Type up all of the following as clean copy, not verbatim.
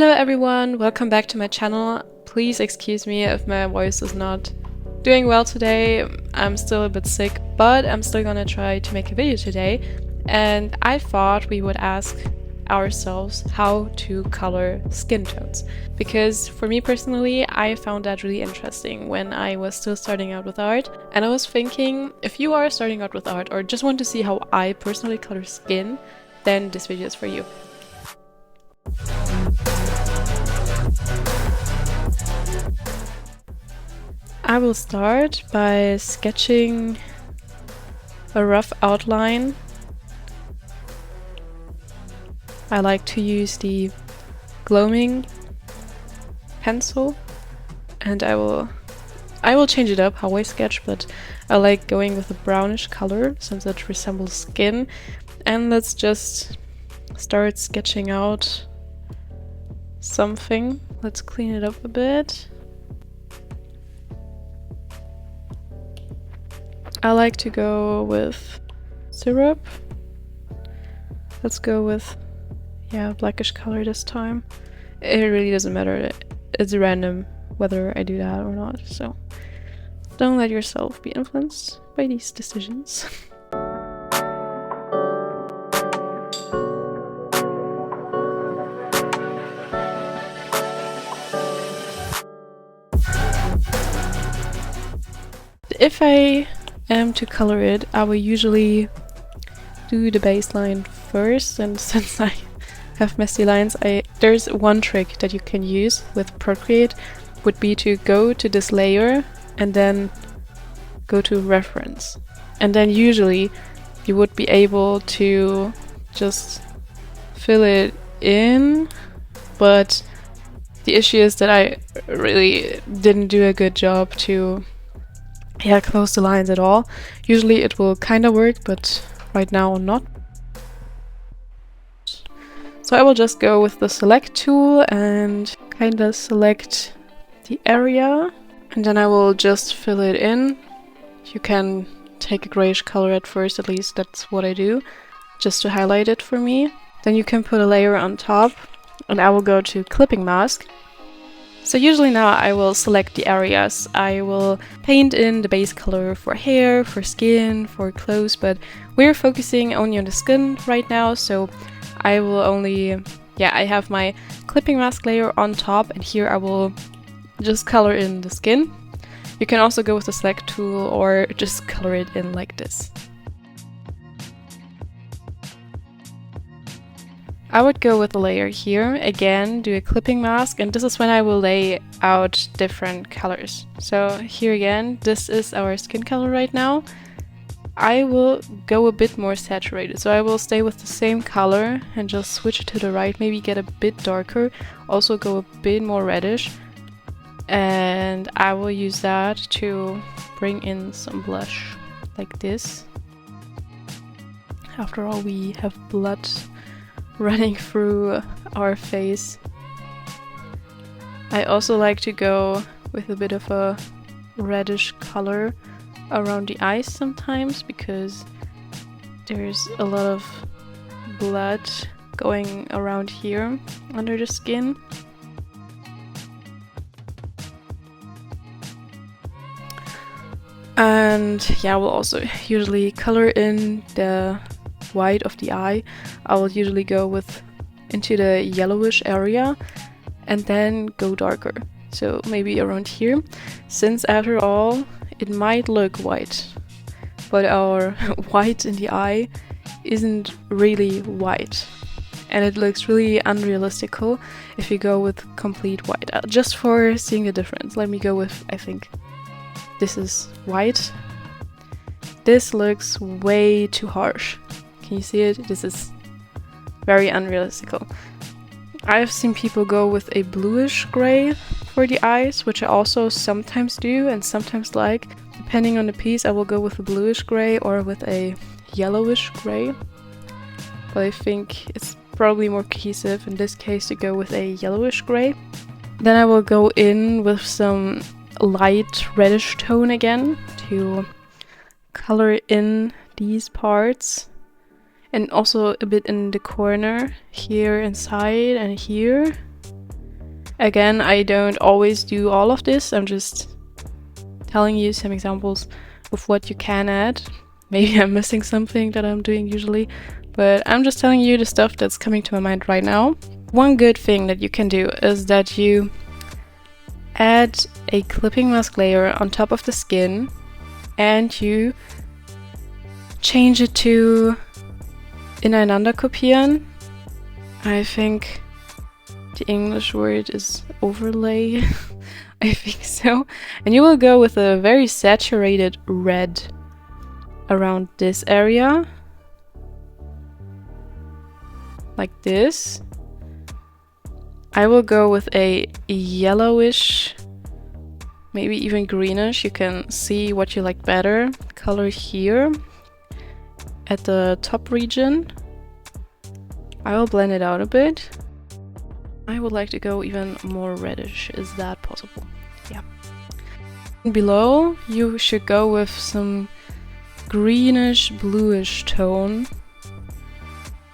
Hello everyone, welcome back to my channel. Please excuse me if my voice is not doing well today. I'm still a bit sick, but I'm still gonna try to make a video today. And I thought we would ask ourselves how to color skin tones. Because for me personally, I found that really interesting when I was still starting out with art. And I was thinking, if you are starting out with art or just want to see how I personally color skin, then this video is for you. I will start by sketching a rough outline. I like to use the gloaming pencil, and I will change it up how I sketch, but I like going with a brownish color since it resembles skin. And let's just start sketching out something. Let's clean it up a bit. I like to go with syrup. Let's go with, blackish color this time. It really doesn't matter. It's random whether I do that or not, so don't let yourself be influenced by these decisions. If I am to color it, I will usually do the baseline first, and since I have messy lines, there's one trick that you can use with Procreate, would be to go to this layer and then go to reference, and then usually you would be able to just fill it in, but the issue is that I really didn't do a good job to close the lines at all. Usually it will kind of work, but right now not. So I will just go with the select tool and kind of select the area, and then I will just fill it in. You can take a grayish color at first, at least that's what I do, just to highlight it for me. Then you can put a layer on top, and I will go to clipping mask. So usually now I will select the areas. I will paint in the base color for hair, for skin, for clothes, but we're focusing only on the skin right now, so I will only, I have my clipping mask layer on top, and here I will just color in the skin. You can also go with the select tool or just color it in like this. I would go with a layer here, again do a clipping mask, and this is when I will lay out different colors. So here again, this is our skin color right now. I will go a bit more saturated, so I will stay with the same color and just switch it to the right, maybe get a bit darker, also go a bit more reddish, and I will use that to bring in some blush like this. After all, we have blood running through our face. I also like to go with a bit of a reddish color around the eyes sometimes, because there's a lot of blood going around here under the skin. And we'll also usually color in the white of the eye. I will usually go into the yellowish area and then go darker, so maybe around here, since after all it might look white, but our white in the eye isn't really white, and it looks really unrealistical if you go with complete white. Just for seeing the difference, let me go with, I think this is white. This looks way too harsh. Can you see it? This is very unrealistical. I've seen people go with a bluish gray for the eyes, which I also sometimes do and sometimes like. Depending on the piece, I will go with a bluish gray or with a yellowish gray. But I think it's probably more cohesive in this case to go with a yellowish gray. Then I will go in with some light reddish tone again to color in these parts. And also a bit in the corner, here inside and here. Again, I don't always do all of this. I'm just telling you some examples of what you can add. Maybe I'm missing something that I'm doing usually, but I'm just telling you the stuff that's coming to my mind right now. One good thing that you can do is that you add a clipping mask layer on top of the skin and you change it to ineinander kopieren. I think the English word is overlay. I think so. And you will go with a very saturated red around this area. Like this. I will go with a yellowish, maybe even greenish. You can see what you like better. Color here at the top region. I will blend it out a bit. I would like to go even more reddish. Is that possible? Yeah. Below, you should go with some greenish, bluish tone.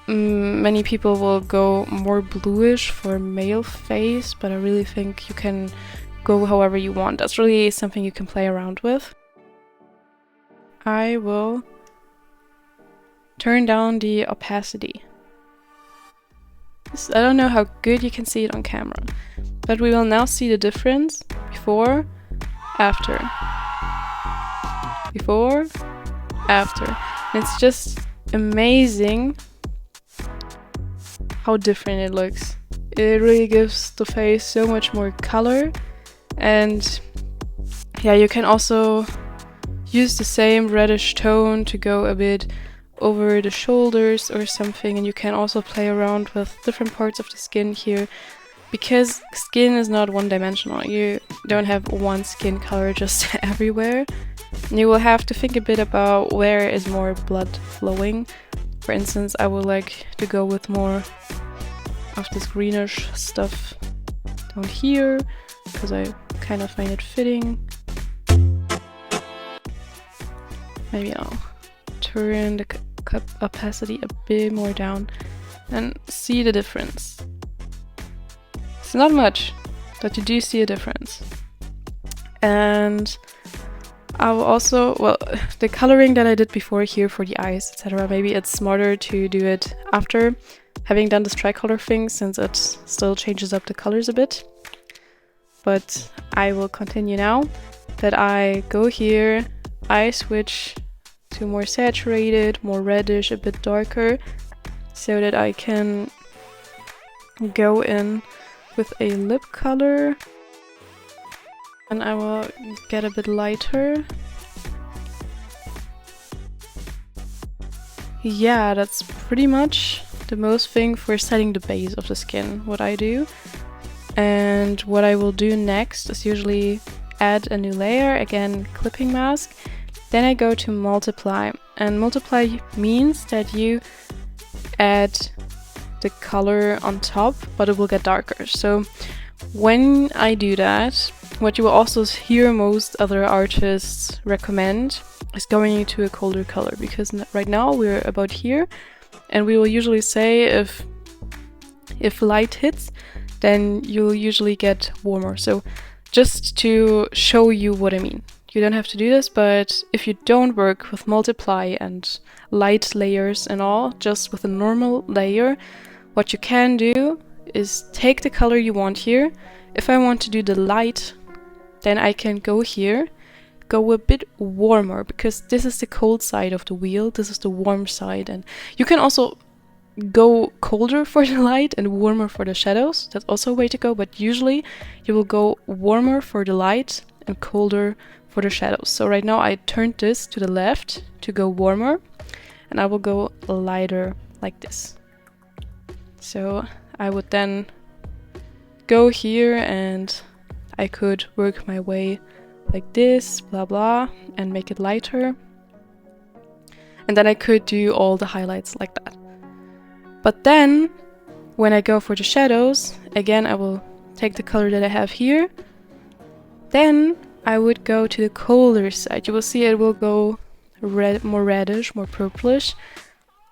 Many people will go more bluish for male face, but I really think you can go however you want. That's really something you can play around with. I will turn down the opacity. I don't know how good you can see it on camera, but we will now see the difference before, after. Before, after. And it's just amazing how different it looks. It really gives the face so much more color, and yeah, you can also use the same reddish tone to go a bit over the shoulders or something, and you can also play around with different parts of the skin here, because skin is not one-dimensional. You don't have one skin color just everywhere. You will have to think a bit about where is more blood flowing. For instance, I would like to go with more of this greenish stuff down here, because I kind of find it fitting. Maybe I'll turn the opacity a bit more down and see the difference. It's not much, but you do see a difference. And I will also, well, the coloring that I did before here for the eyes, etc., maybe it's smarter to do it after having done this tricolor thing, since it still changes up the colors a bit. But I will continue now that I go here, I switch to more saturated, more reddish, a bit darker, so that I can go in with a lip color, and I will get a bit lighter. Yeah, that's pretty much the most thing for setting the base of the skin, what I do. And what I will do next is usually add a new layer, again clipping mask. Then I go to multiply, and multiply means that you add the color on top, but it will get darker. So when I do that, what you will also hear most other artists recommend is going into a colder color, because right now we're about here, and we will usually say if light hits, then you'll usually get warmer. So just to show you what I mean. You don't have to do this, but if you don't work with multiply and light layers and all, just with a normal layer, what you can do is take the color you want here. If I want to do the light, then I can go here, go a bit warmer, because this is the cold side of the wheel, this is the warm side, and you can also go colder for the light and warmer for the shadows. That's also a way to go, but usually you will go warmer for the light and colder for the shadows. So right now I turned this to the left to go warmer, and I will go lighter like this. So I would then go here and I could work my way like this, blah blah, and make it lighter. And then I could do all the highlights like that. But then when I go for the shadows, again I will take the color that I have here. Then I would go to the colder side. You will see it will go red, more reddish, more purplish,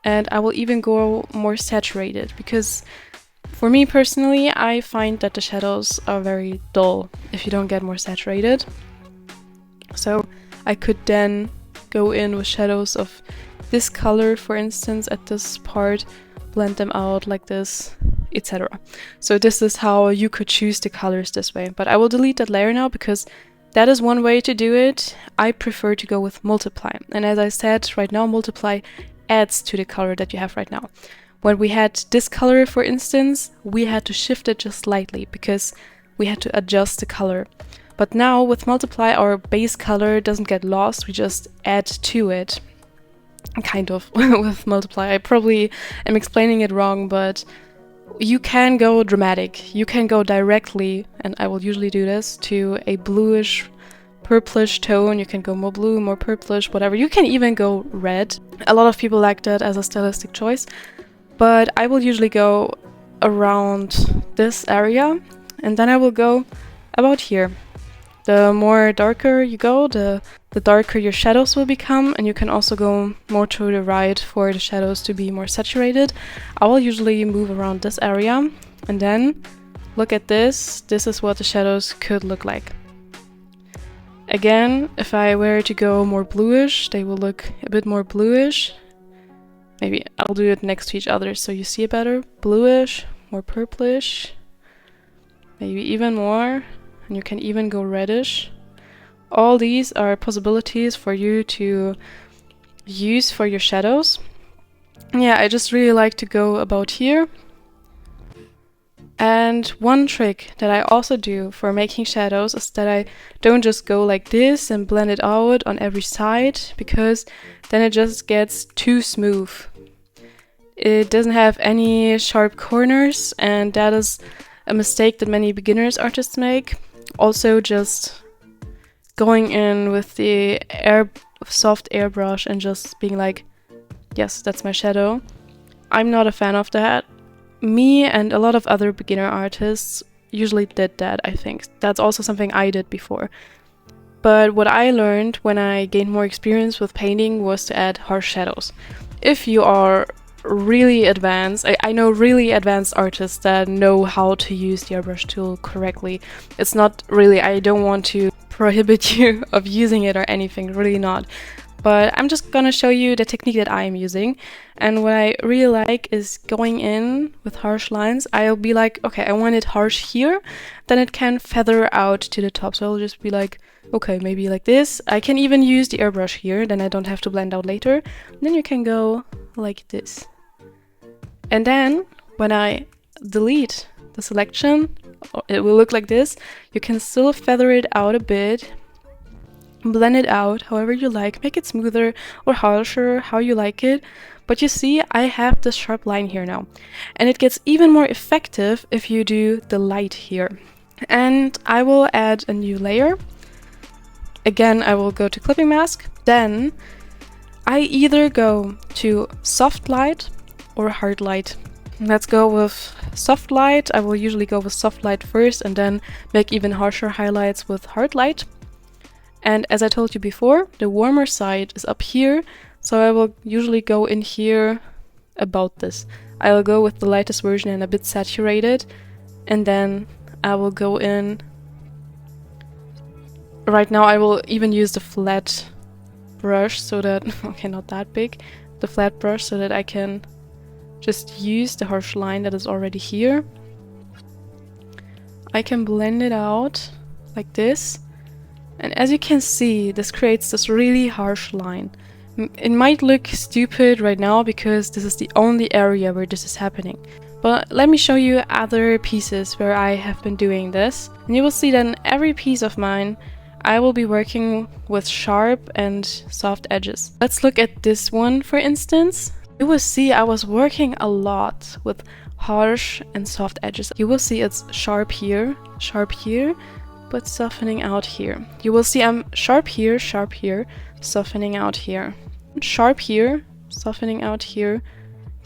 and I will even go more saturated, because For me personally, I find that the shadows are very dull if you don't get more saturated. So I could then go in with shadows of this color, for instance, at this part, blend them out like this, etc. So this is how you could choose the colors this way. But I will delete that layer now because that is one way to do it. I prefer to go with multiply. And as I said, right now multiply adds to the color that you have right now. When we had this color, for instance, we had to shift it just slightly because we had to adjust the color. But now with multiply, our base color doesn't get lost, we just add to it. Kind of, with multiply. I probably am explaining it wrong, but you can go dramatic. You can go directly, and I will usually do this, to a bluish, purplish tone. You can go more blue, more purplish, whatever. You can even go red. A lot of people like that as a stylistic choice, but I will usually go around this area, and then I will go about here. The more darker you go, the darker your shadows will become, and you can also go more to the right for the shadows to be more saturated. I will usually move around this area, and then look at this. This is what the shadows could look like. Again, if I were to go more bluish, they will look a bit more bluish. Maybe I'll do it next to each other so you see it better. Bluish, more purplish, maybe even more. And you can even go reddish. All these are possibilities for you to use for your shadows. Yeah, I just really like to go about here. And one trick that I also do for making shadows is that I don't just go like this and blend it out on every side, because then it just gets too smooth. It doesn't have any sharp corners, and that is a mistake that many beginners artists make. Also, just going in with the soft airbrush and just being like, yes, that's my shadow. I'm not a fan of that. Me and a lot of other beginner artists usually did that, I think. That's also something I did before. But what I learned when I gained more experience with painting was to add harsh shadows. If you are really advanced, I know really advanced artists that know how to use the airbrush tool correctly. It's not really, I don't want to prohibit you of using it or anything, really not. But I'm just gonna show you the technique that I am using. And what I really like is going in with harsh lines. I'll be like, okay, I want it harsh here, then it can feather out to the top. So I'll just be like, okay, maybe like this. I can even use the airbrush here, then I don't have to blend out later. And then you can go like this. And then when I delete the selection, it will look like this. You can still feather it out a bit, blend it out however you like, make it smoother or harsher, how you like it. But you see, I have this sharp line here now. And it gets even more effective if you do the light here. And I will add a new layer. Again, I will go to clipping mask. Then I either go to soft light or hard light. Let's go with soft light. I will usually go with soft light first and then make even harsher highlights with hard light. And as I told you before, the warmer side is up here, so I will usually go in here about this. I will go with the lightest version and a bit saturated, and then I will go in. Right now I will even use the flat brush so that, okay, not that big, the flat brush so that I can just use the harsh line that is already here. I can blend it out like this. And as you can see, this creates this really harsh line. It might look stupid right now because this is the only area where this is happening. But let me show you other pieces where I have been doing this. And you will see that in every piece of mine, I will be working with sharp and soft edges. Let's look at this one, for instance. You will see I was working a lot with harsh and soft edges. You will see it's sharp here, but softening out here. You will see I'm sharp here, softening out here. Sharp here, softening out here.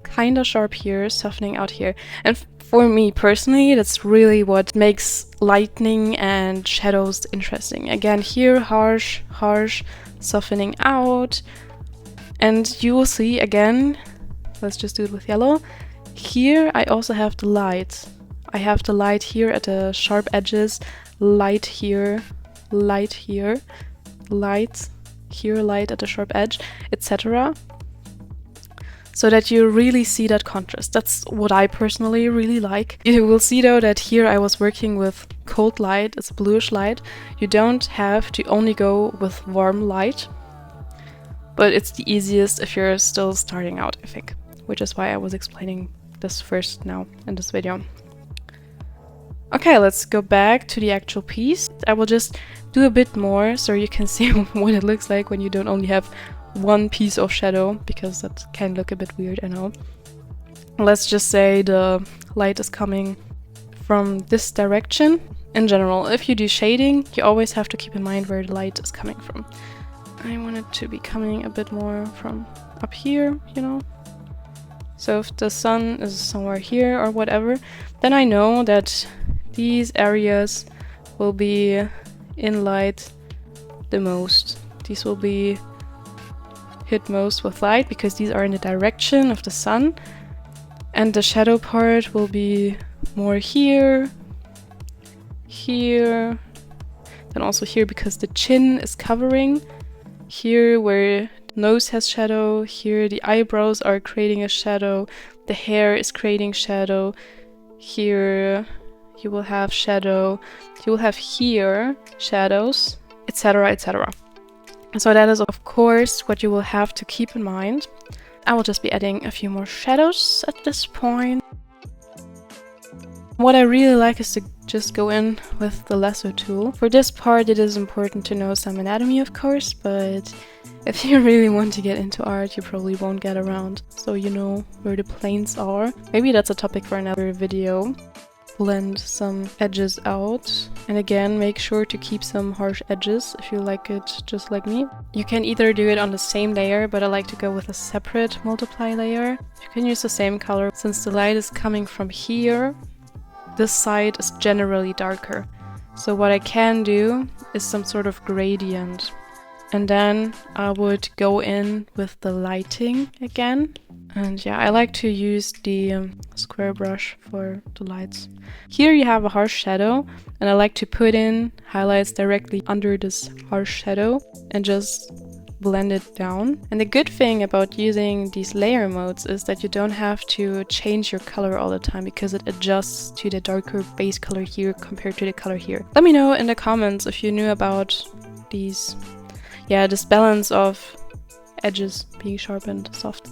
Kinda sharp here, softening out here. And for me personally, that's really what makes lighting and shadows interesting. Again, here, harsh, softening out. And you will see again, let's just do it with yellow. Here I also have the light. I have the light here at the sharp edges, light here, light here, light here, light at the sharp edge, etc. So that you really see that contrast. That's what I personally really like. You will see though that here I was working with cold light, it's a bluish light. You don't have to only go with warm light, but it's the easiest if you're still starting out, I think, which is why I was explaining this first now in this video. Okay, let's go back to the actual piece. I will just do a bit more so you can see what it looks like when you don't only have one piece of shadow, because that can look a bit weird, I know. Let's just say the light is coming from this direction. In general, if you do shading, you always have to keep in mind where the light is coming from. I want it to be coming a bit more from up here, you know. So if the sun is somewhere here or whatever, then I know that these areas will be in light the most. These will be hit most with light because these are in the direction of the sun, and the shadow part will be more here, here, then also here because the chin is covering, here where the nose has shadow, here the eyebrows are creating a shadow, the hair is creating shadow, here you will have shadow, you will have here shadows, etc, etc. So that is of course what you will have to keep in mind. I will just be adding a few more shadows at this point. What I really like is to just go in with the lasso tool. For this part it is important to know some anatomy of course, but if you really want to get into art you probably won't get around, so you know where the planes are. Maybe that's a topic for another video. Blend some edges out, and again make sure to keep some harsh edges if you like it just like me. You can either do it on the same layer, but I like to go with a separate multiply layer. You can use the same color. Since the light is coming from here, this side is generally darker. So what I can do is some sort of gradient. And then I would go in with the lighting again. And yeah, I like to use the square brush for the lights. Here you have a harsh shadow, and I like to put in highlights directly under this harsh shadow and just blend it down. And the good thing about using these layer modes is that you don't have to change your color all the time because it adjusts to the darker base color here compared to the color here. Let me know in the comments if you knew about these, this balance of edges being sharp and soft.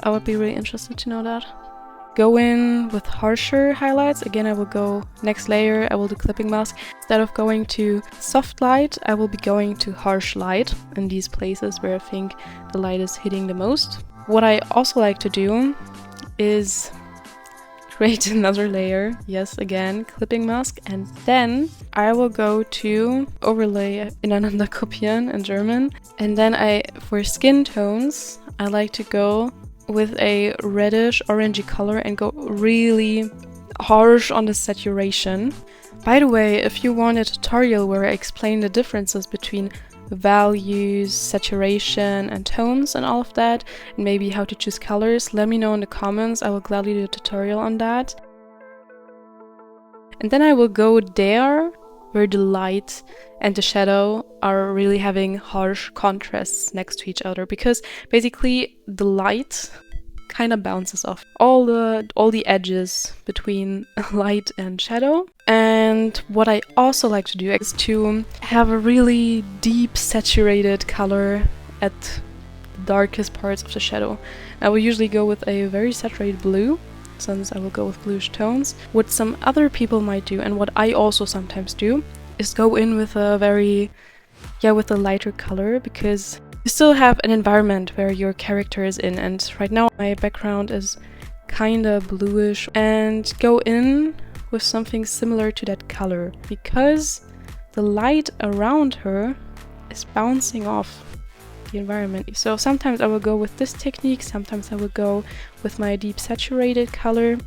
I would be really interested to know that. Go in with harsher highlights. Again, I will go next layer, I will do clipping mask. Instead of going to soft light, I will be going to harsh light in these places where I think the light is hitting the most. What I also like to do is create another layer. Yes, again, clipping mask. And then I will go to overlay ineinander kopieren in German. And then for skin tones, I like to go with a reddish orangey color and go really harsh on the saturation. By the way, if you want a tutorial where I explain the differences between values, saturation and tones and all of that, and maybe how to choose colors, let me know in the comments. I will gladly do a tutorial on that. And then I will go there where the light and the shadow are really having harsh contrasts next to each other, because basically the light kind of bounces off all the edges between light and shadow. And what I also like to do is to have a really deep saturated color at the darkest parts of the shadow. I will usually go with a very saturated blue, since I will go with bluish tones. What some other people might do, and what I also sometimes do, is go in with a with a lighter color, because you still have an environment where your character is in, and right now my background is kinda bluish, and go in with something similar to that color, because the light around her is bouncing off the environment. So sometimes I will go with this technique, sometimes I will go with my deep saturated color,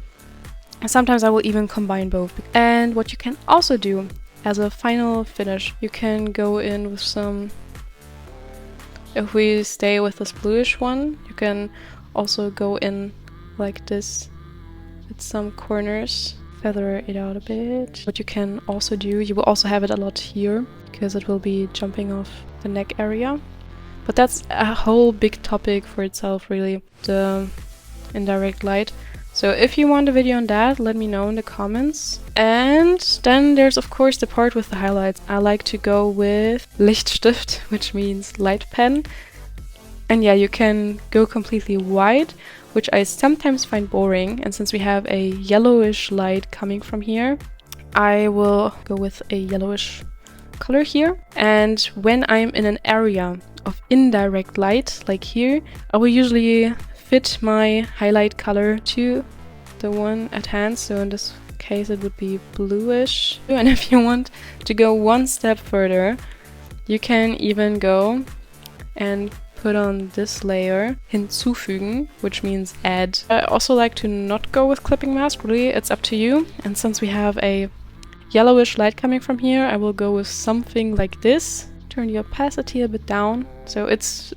and sometimes I will even combine both. And what you can also do as a final finish, you can go in with some, if we stay with this bluish one, you can also go in like this at some corners, feather it out a bit. What you can also do, you will also have it a lot here, because it will be jumping off the neck area. But that's a whole big topic for itself, really, the indirect light. So if you want a video on that, let me know in the comments. And then there's of course the part with the highlights. I like to go with Lichtstift, which means light pen. And yeah, you can go completely white, which I sometimes find boring. And since we have a yellowish light coming from here, I will go with a yellowish color here. And when I'm in an area of indirect light, like here, I will usually fit my highlight color to the one at hand. So in this case it would be bluish. And if you want to go one step further, you can even go and put on this layer, hinzufügen, which means add. I also like to not go with clipping mask, really, it's up to you. And since we have a yellowish light coming from here, I will go with something like this. Turn the opacity a bit down. So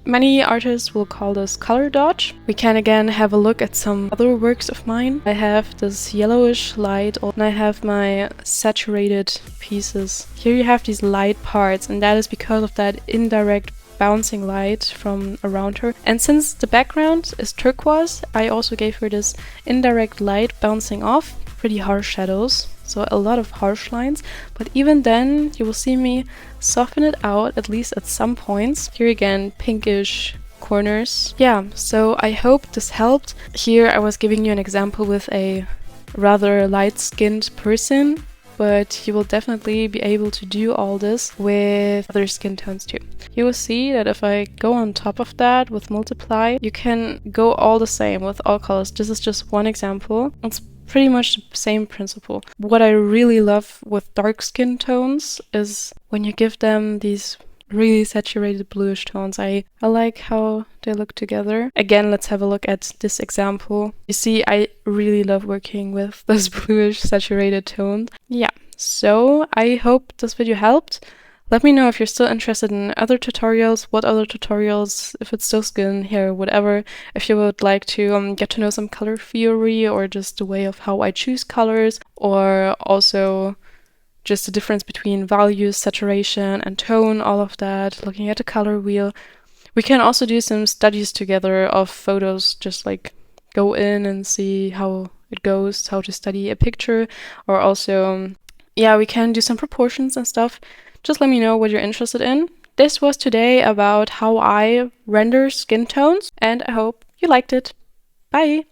many artists will call this color dodge. We can again have a look at some other works of mine. I have this yellowish light and I have my saturated pieces. Here you have these light parts, and that is because of that indirect bouncing light from around her. And since the background is turquoise, I also gave her this indirect light bouncing off, pretty harsh shadows. So a lot of harsh lines, but even then you will see me soften it out, at least at some points. Here again, pinkish corners. Yeah, so I hope this helped. Here I was giving you an example with a rather light-skinned person, but you will definitely be able to do all this with other skin tones too. You will see that if I go on top of that with multiply, you can go all the same with all colors. This is just one example. It's pretty much the same principle. What I really love with dark skin tones is when you give them these really saturated bluish tones. I like how they look together. Again, let's have a look at this example. You see, I really love working with those bluish saturated tones. Yeah, so I hope this video helped. Let me know if you're still interested in other tutorials, what other tutorials, if it's still skin, hair, whatever. If you would like to get to know some color theory or just the way of how I choose colors, or also just the difference between values, saturation and tone, all of that, looking at the color wheel. We can also do some studies together of photos, just like go in and see how it goes, how to study a picture, or also, yeah, we can do some proportions and stuff. Just let me know what you're interested in. This was today about how I render skin tones, and I hope you liked it. Bye!